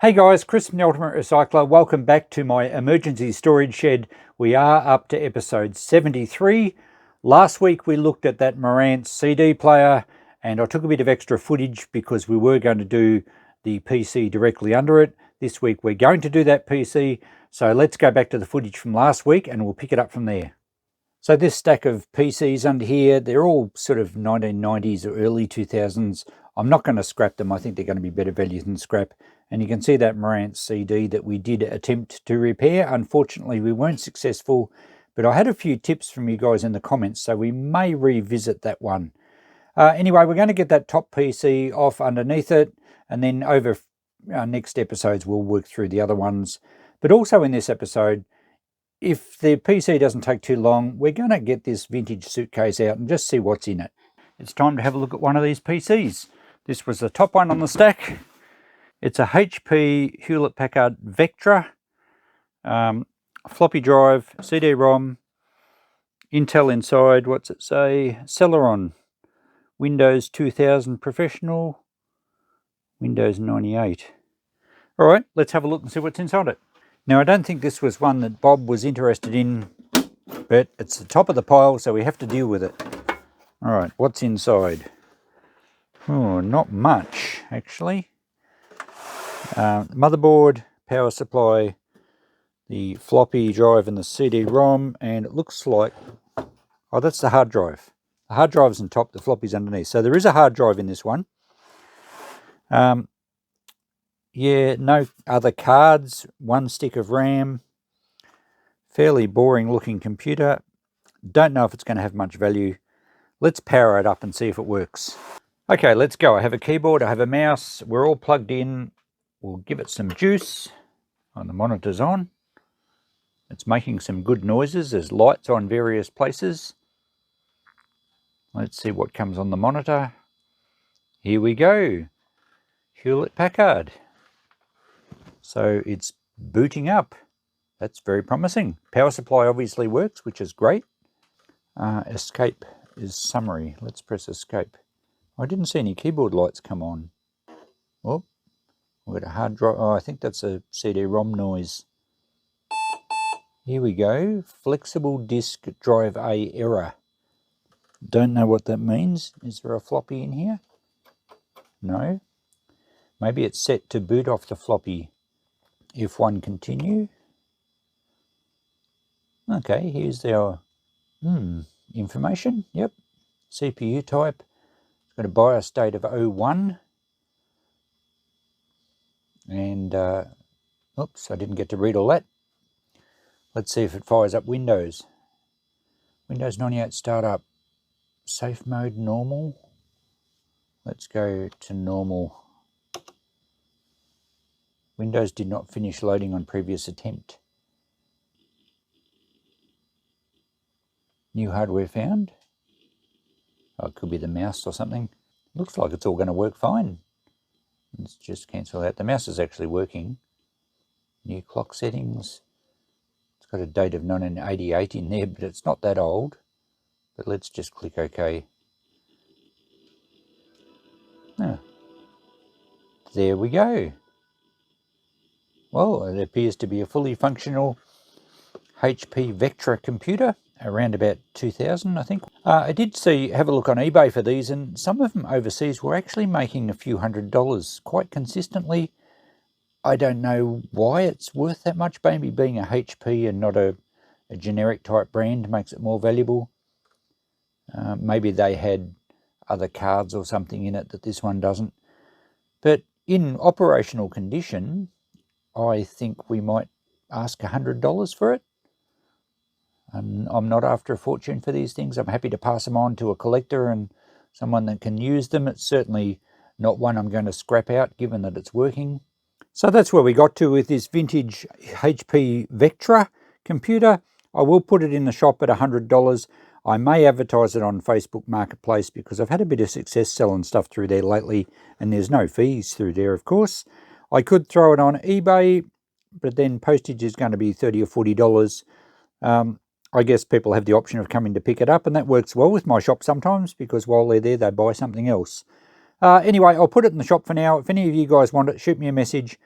Hey guys, Chris from the Ultimate Recycler. Welcome back to my emergency storage shed. We are up to episode 73. Last week we looked at that Marantz CD player and I took a bit of extra footage because we were going to do the PC directly under it. This week we're going to do that PC. So let's go back to the footage from last week and we'll pick it up from there. So this stack of PCs under here, they're all sort of 1990s or early 2000s. I'm not going to scrap them. I think they're going to be better value than scrap. And you can see that Marantz CD that we did attempt to repair. Unfortunately, we weren't successful, but I had a few tips from you guys in the comments, so we may revisit that one. Anyway, we're going to get that top PC off underneath it, and then over our next episodes, we'll work through the other ones. But also in this episode, if the PC doesn't take too long, we're going to get this vintage suitcase out and just see what's in it. It's time to have a look at one of these PCs. This was the top one on the stack. It's a HP Hewlett-Packard Vectra, floppy drive, CD-ROM, Intel inside, what's it say? Celeron, Windows 2000 Professional, Windows 98. All right, let's have a look and see what's inside it. Now, I don't think this was one that Bob was interested in, but it's the top of the pile, so we have to deal with it. All right, what's inside? Oh, not much, actually. Motherboard, power supply, the floppy drive and the CD-ROM, and it looks like, oh, that's the hard drive. The hard drive's on top, the floppy's underneath. So there is a hard drive in this one. Yeah, no other cards, one stick of RAM, fairly boring looking computer. Don't know if it's going to have much value. Let's power it up and see if it works. Okay, let's go. I have a keyboard, I have a mouse, we're all plugged in. We'll give it some juice. Oh, the monitor's on. It's making some good noises. There's lights on various places. Let's see what comes on the monitor. Here we go. Hewlett-Packard. So it's booting up. That's very promising. Power supply obviously works, which is great. Escape is summary. Let's press escape. I didn't see any keyboard lights come on. Oh. We've got a hard drive. Oh, I think that's a CD-ROM noise. Here we go. Flexible disk drive A error. Don't know what that means. Is there a floppy in here? No. Maybe it's set to boot off the floppy. F1 continue. Okay, here's our information. Yep. CPU type. It's got a BIOS state of 01. And, oops, I didn't get to read all that. Let's see if it fires up Windows. Windows 98 startup. Safe mode, normal. Let's go to normal. Windows did not finish loading on previous attempt. New hardware found. Oh, it could be the mouse or something. Looks like it's all going to work fine. Let's just cancel that. The mouse is actually working. New clock settings. It's got a date of 1988 in there, but it's not that old. But let's just click OK. Ah, there we go. Well, it appears to be a fully functional HP Vectra computer. Around about 2000, I think. I did have a look on eBay for these, and some of them overseas were actually making a few $100s quite consistently. I don't know why it's worth that much. Maybe being a HP and not a generic type brand makes it more valuable. Maybe they had other cards or something in it that this one doesn't. But in operational condition, I think we might ask $100 for it. I'm not after a fortune for these things. I'm happy to pass them on to a collector and someone that can use them. It's certainly not one I'm going to scrap out, given that it's working. So that's where we got to with this vintage HP Vectra computer. I will put it in the shop at $100. I may advertise it on Facebook Marketplace because I've had a bit of success selling stuff through there lately, and there's no fees through there, of course. I could throw it on eBay, but then postage is going to be $30 or $40. I guess people have the option of coming to pick it up, and that works well with my shop sometimes because while they're there, they buy something else. Anyway, I'll put it in the shop for now. If any of you guys want it, shoot me a message.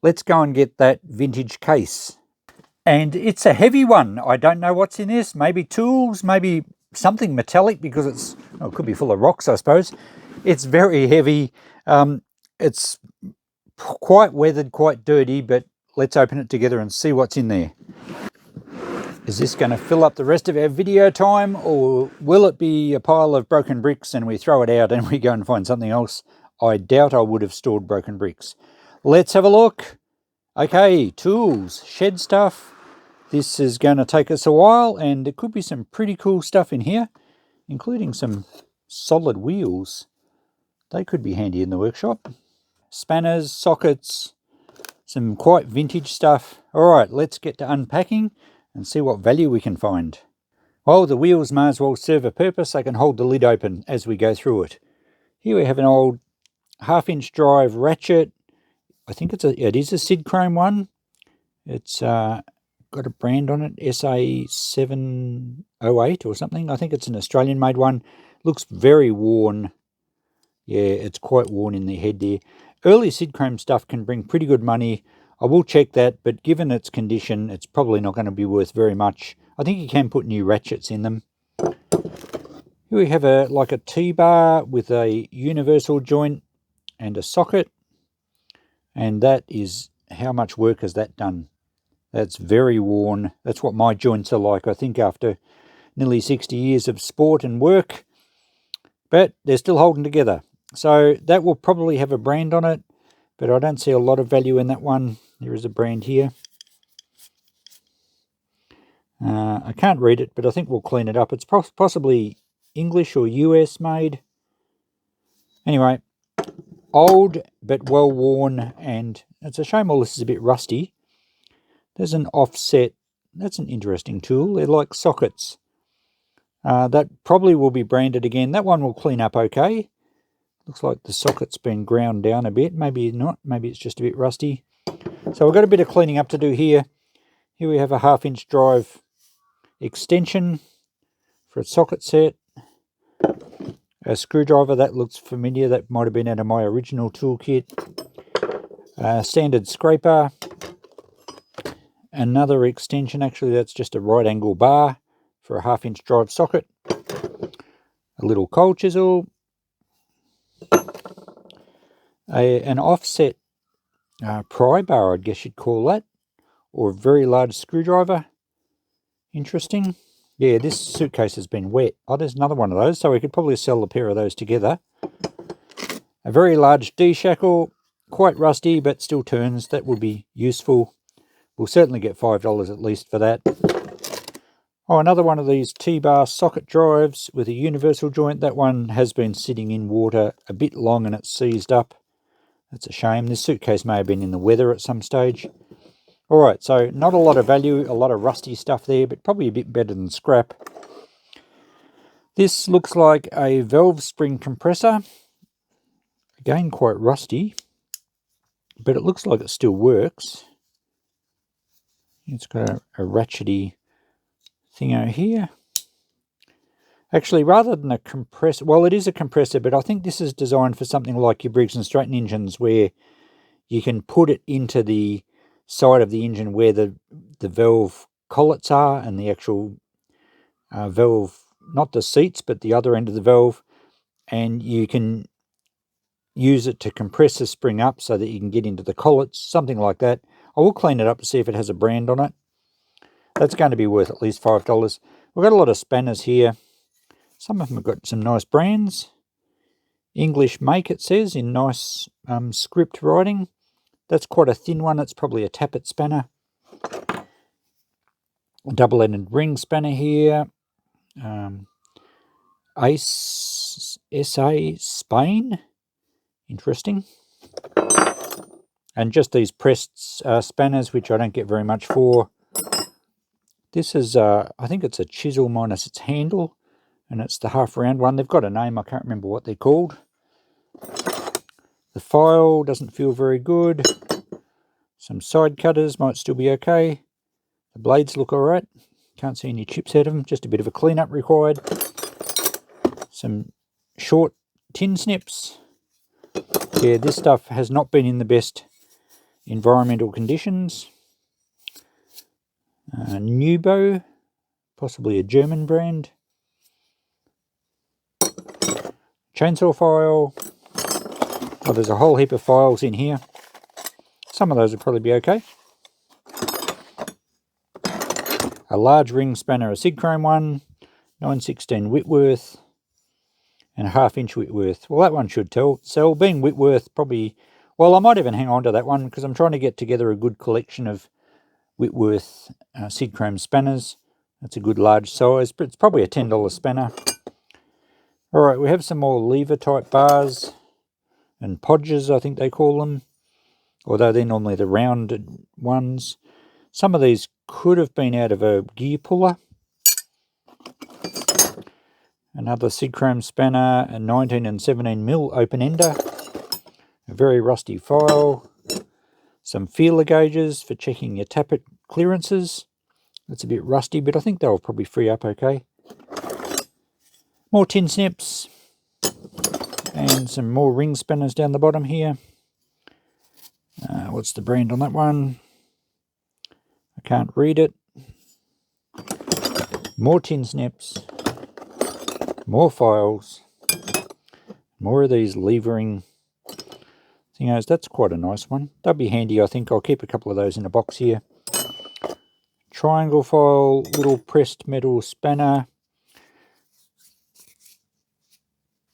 let's go and get that vintage case. And it's a heavy one. I don't know what's in this. Maybe tools, maybe something metallic, because it's, well, it could be full of rocks, I suppose. It's very heavy. It's quite weathered, quite dirty, but let's open it together and see what's in there. Is this going to fill up the rest of our video time, or will it be a pile of broken bricks and we throw it out and we go and find something else? I doubt I would have stored broken bricks. Let's have a look. Okay, tools, shed stuff. This is going to take us a while, and there could be some pretty cool stuff in here, including some solid wheels. They could be handy in the workshop. Spanners, sockets, some quite vintage stuff. All right, let's get to unpacking and see what value we can find. Well, the wheels may as well serve a purpose. They can hold the lid open as we go through it. Here we have an old 1/2-inch drive ratchet. I think it is a Sid Chrome one. It's got a brand on it, SA708 or something. I think it's an Australian made one. Looks very worn. Yeah, it's quite worn in the head there. Early Sid Chrome stuff can bring pretty good money. I will check that, but given its condition, it's probably not going to be worth very much. I think you can put new ratchets in them. Here we have like a T-bar with a universal joint and a socket. And that is, how much work has that done? That's very worn. That's what my joints are like, I think, after nearly 60 years of sport and work. But they're still holding together. So that will probably have a brand on it, but I don't see a lot of value in that one. There is a brand here. I can't read it, but I think we'll clean it up. It's possibly English or US made. Anyway, old but well worn, and it's a shame all this is a bit rusty. There's an offset. That's an interesting tool. They're like sockets. That probably will be branded again. That one will clean up okay. Looks like the socket's been ground down a bit. Maybe not. Maybe it's just a bit rusty. So we've got a bit of cleaning up to do here. Here we have a 1/2-inch drive extension for a socket set. A screwdriver, that looks familiar. That might have been out of my original toolkit. Standard scraper. Another extension, actually that's just a right angle bar for a 1/2-inch drive socket. A little coal chisel. An offset pry bar, I guess you'd call that. Or a very large screwdriver. Interesting. Yeah, this suitcase has been wet. Oh, there's another one of those, so we could probably sell a pair of those together. A very large D-shackle, quite rusty, but still turns. That would be useful. We'll certainly get $5 at least for that. Oh, another one of these T-bar socket drives with a universal joint. That one has been sitting in water a bit long and it's seized up. That's a shame. This suitcase may have been in the weather at some stage. Alright, so not a lot of value, a lot of rusty stuff there, but probably a bit better than scrap. This looks like a valve spring compressor. Again, quite rusty, but it looks like it still works. It's got a ratchety thing out here. Actually, rather than a compressor, well, it is a compressor, but I think this is designed for something like your Briggs & Stratton engines, where you can put it into the side of the engine where the valve collets are, and the actual valve, not the seats, but the other end of the valve, and you can use it to compress the spring up so that you can get into the collets, something like that. I will clean it up to see if it has a brand on it. That's going to be worth at least $5. We've got a lot of spanners here. Some of them have got some nice brands. English make, it says, in nice script writing. That's quite a thin one. It's probably a tappet spanner. A double-ended ring spanner here. Ace SA Spain. Interesting. And just these pressed spanners, which I don't get very much for. This is, I think it's a chisel minus its handle, and it's the half-round one. They've got a name, I can't remember what they're called. The file doesn't feel very good. Some side cutters might still be okay. The blades look alright. Can't see any chips out of them, just a bit of a cleanup required. Some short tin snips. Yeah, this stuff has not been in the best environmental conditions. Nubo, possibly a German brand. Chainsaw file. Oh, there's a whole heap of files in here. Some of those will probably be okay. A large ring spanner, a Sidchrome one, 916 Whitworth, and a 1/2 inch Whitworth. Well, that one should sell. Being Whitworth, probably, well, I might even hang on to that one because I'm trying to get together a good collection of Whitworth Sidchrome spanners. That's a good large size, but it's probably a $10 spanner. All right, we have some more lever type bars and podges, I think they call them, although they're normally the rounded ones. Some of these could have been out of a gear puller. Another Sidchrome spanner, a 19 and 17 mil open ender, a very rusty file, some feeler gauges for checking your tappet clearances. That's a bit rusty, but I think they'll probably free up okay. More tin snips, and some more ring spanners down the bottom here. What's the brand on that one? I can't read it. More tin snips, more files, more of these levering thingos. That's quite a nice one. That'd be handy, I think. I'll keep a couple of those in a box here. Triangle file, little pressed metal spanner,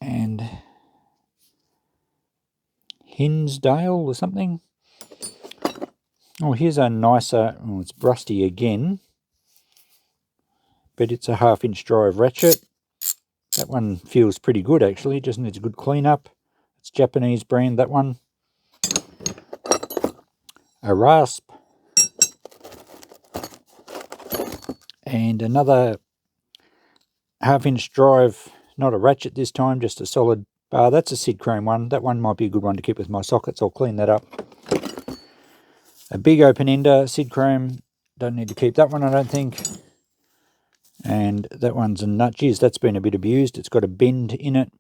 and Hinsdale or something. Oh, here's a nicer, oh, it's rusty again, but it's a 1/2 inch drive ratchet. That one feels pretty good actually, it just needs a good cleanup. It's Japanese brand, that one. A rasp. And another 1/2 inch drive, not a ratchet this time, just a solid bar. That's a Sidchrome one. That one might be a good one to keep with my sockets. I'll clean that up. A big open ender, Sidchrome. Don't need to keep that one, I don't think. And that one's a nut. Geez, that's been a bit abused. It's got a bend in it.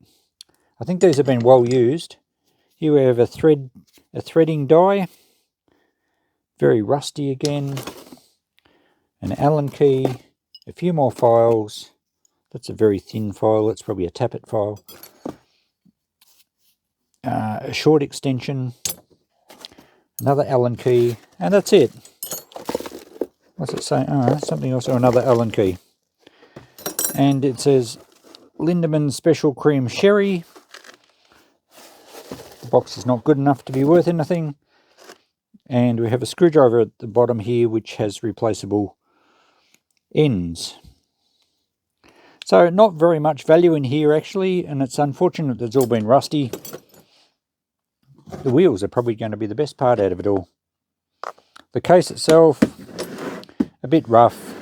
I think these have been well used. Here we have a threading die. Very rusty again. An Allen key. A few more files. That's a very thin file. It's probably a tappet file. A short extension. Another Allen key. And that's it. What's it say? Oh, something else. Oh, another Allen key. And it says Lindemann Special Cream Sherry. The box is not good enough to be worth anything. And we have a screwdriver at the bottom here which has replaceable ends. So not very much value in here actually, and it's unfortunate that it's all been rusty. The wheels are probably going to be the best part out of it all. The case itself, a bit rough.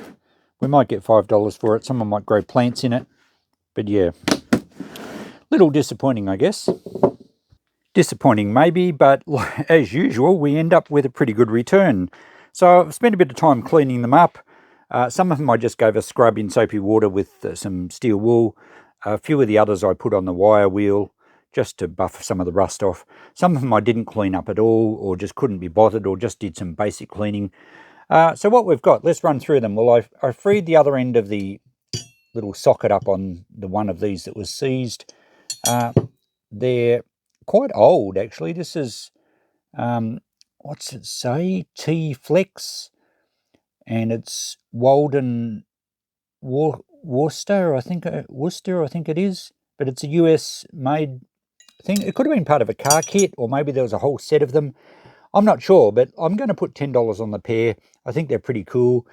We might get $5 for it. Someone might grow plants in it. But yeah, little disappointing, I guess. Disappointing maybe, but as usual, we end up with a pretty good return. So I've spent a bit of time cleaning them up. Some of them I just gave a scrub in soapy water with some steel wool. A few of the others I put on the wire wheel just to buff some of the rust off. Some of them I didn't clean up at all, or just couldn't be bothered, or just did some basic cleaning. So what we've got, let's run through them. Well, I freed the other end of the little socket up on the one of these that was seized. They're quite old actually. This is, what's it say? T-Flex. And it's Walden Worcester, I think it is. But it's a US made thing. It could have been part of a car kit, or maybe there was a whole set of them. I'm not sure, but I'm going to put $10 on the pair. I think they're pretty cool.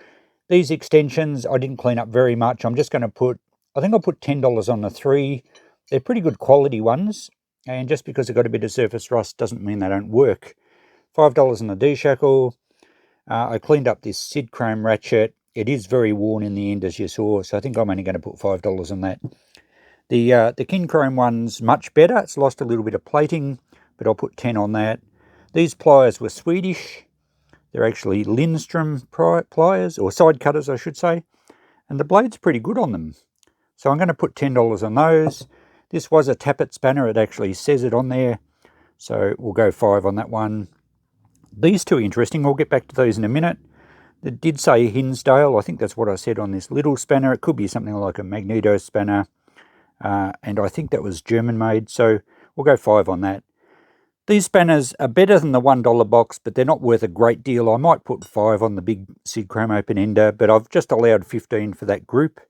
These extensions, I didn't clean up very much. I'm just going to put, I think I'll put $10 on the 3. They're pretty good quality ones. And just because they've got a bit of surface rust doesn't mean they don't work. $5 on the D-shackle. I cleaned up this Sidchrome ratchet. It is very worn in the end, as you saw, so I think I'm only going to put $5 on that. The Kinchrome one's much better. It's lost a little bit of plating, but I'll put 10 on that. These pliers were Swedish. They're actually Lindstrom pliers, or side cutters, I should say. And the blade's pretty good on them. So I'm going to put $10 on those. This was a tappet spanner. It actually says it on there. So we'll go 5 on that one. These two are interesting. We'll get back to those in a minute. It did say Hinsdale. I think that's what I said on this little spanner. It could be something like a magneto spanner. And I think that was German made. So we'll go 5 on that. These spanners are better than the $1 box, but they're not worth a great deal. I might put 5 on the big Sig Chrome open ender, but I've just allowed 15 for that group.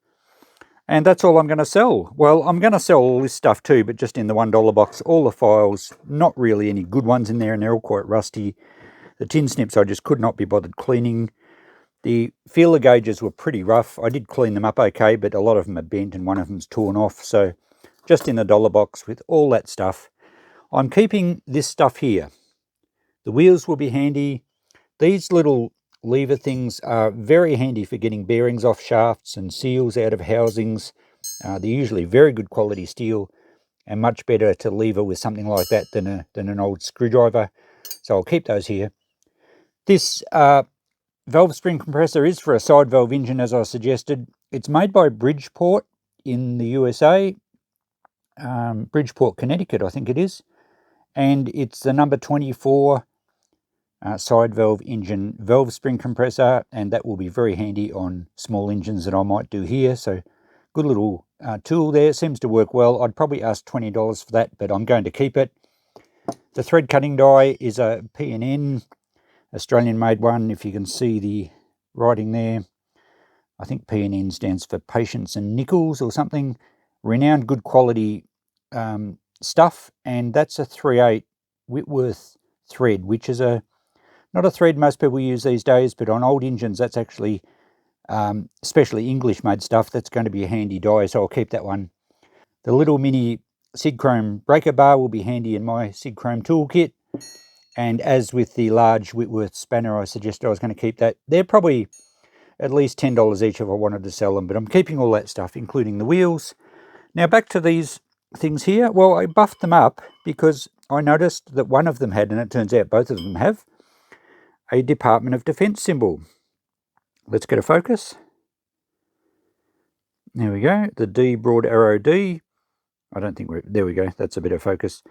And that's all I'm going to sell. Well, I'm going to sell all this stuff too, but just in the $1 box. All the files, not really any good ones in there, and they're all quite rusty. The tin snips I just could not be bothered cleaning. The feeler gauges were pretty rough. I did clean them up okay, but a lot of them are bent and one of them's torn off. So just in the dollar box with all that stuff. I'm keeping this stuff here. The wheels will be handy. These little lever things are very handy for getting bearings off shafts and seals out of housings. They're usually very good quality steel and much better to lever with something like that than an old screwdriver. So I'll keep those here. This valve spring compressor is for a side valve engine, as I suggested. It's made by Bridgeport in the USA. Bridgeport, Connecticut, I think it is. And it's the number 24 side valve engine valve spring compressor, and that will be very handy on small engines that I might do here. So good little tool there. Seems to work well. I'd probably ask $20 for that, but I'm going to keep it. The thread cutting die is a P&N, Australian made one, if you can see the writing there. I think P&N stands for Patience and Nichols or something. Renowned good quality stuff, and that's a 3/8 Whitworth thread, which is not a thread most people use these days, but on old engines that's actually especially English made stuff. That's going to be a handy die, so I'll keep that one. The little mini Sig Chrome breaker bar will be handy in my Sig Chrome toolkit, and as with the large Whitworth spanner, I suggested I was going to keep that. They're probably at least $10 each if I wanted to sell them, but I'm keeping all that stuff, including the wheels. Now back to these things here. Well, I buffed them up because I noticed that one of them had, and it turns out both of them have, a Department of Defense symbol. Let's get a focus. There we go, the D, broad arrow D. I don't think there we go, that's a bit of focus.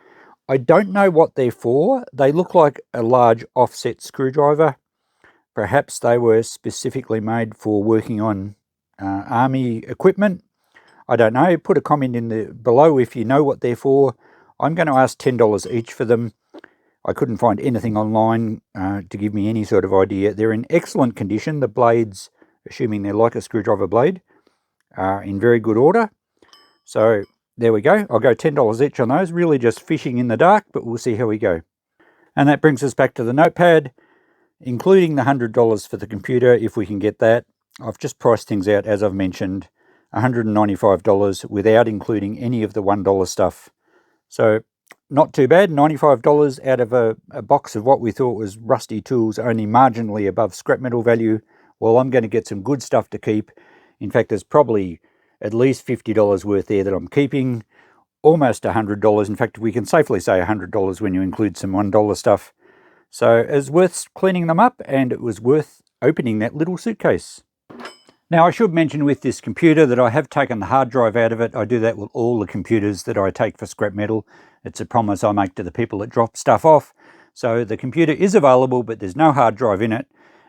I don't know what they're for. They look like a large offset screwdriver. Perhaps they were specifically made for working on army equipment. I don't know. Put a comment in below if you know what they're for. I'm going to ask $10 each for them. I couldn't find anything online to give me any sort of idea. They're in excellent condition. The blades, assuming they're like a screwdriver blade, are in very good order. So there we go. I'll go $10 each on those. Really just fishing in the dark, but we'll see how we go. And that brings us back to the notepad, including the $100 for the computer, if we can get that. I've just priced things out, as I've mentioned, $195 without including any of the $1 stuff. So not too bad. $95 out of a box of what we thought was rusty tools, only marginally above scrap metal value. Well, I'm going to get some good stuff to keep. In fact, there's probably at least $50 worth there that I'm keeping. Almost $100. In fact, we can safely say $100 when you include some $1 stuff. So it's worth cleaning them up, and it was worth opening that little suitcase. Now, I should mention with this computer that I have taken the hard drive out of it. I do that with all the computers that I take for scrap metal. It's a promise I make to the people that drop stuff off. So the computer is available, but there's no hard drive in it.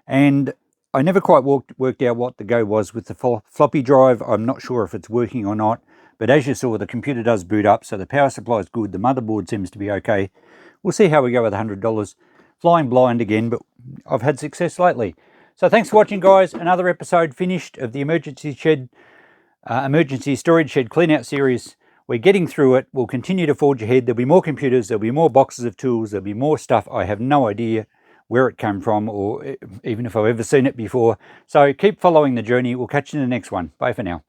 And I never quite worked out what the go was with the floppy drive. I'm not sure if it's working or not. But as you saw, the computer does boot up, so the power supply is good. The motherboard seems to be okay. We'll see how we go with $100. Flying blind again, but I've had success lately. So thanks for watching, guys. Another episode finished of the emergency storage shed clean out series. We're getting through it. We'll continue to forge ahead. There'll be more computers. There'll be more boxes of tools. There'll be more stuff. I have no idea where it came from or even if I've ever seen it before. So keep following the journey. We'll catch you in the next one. Bye for now.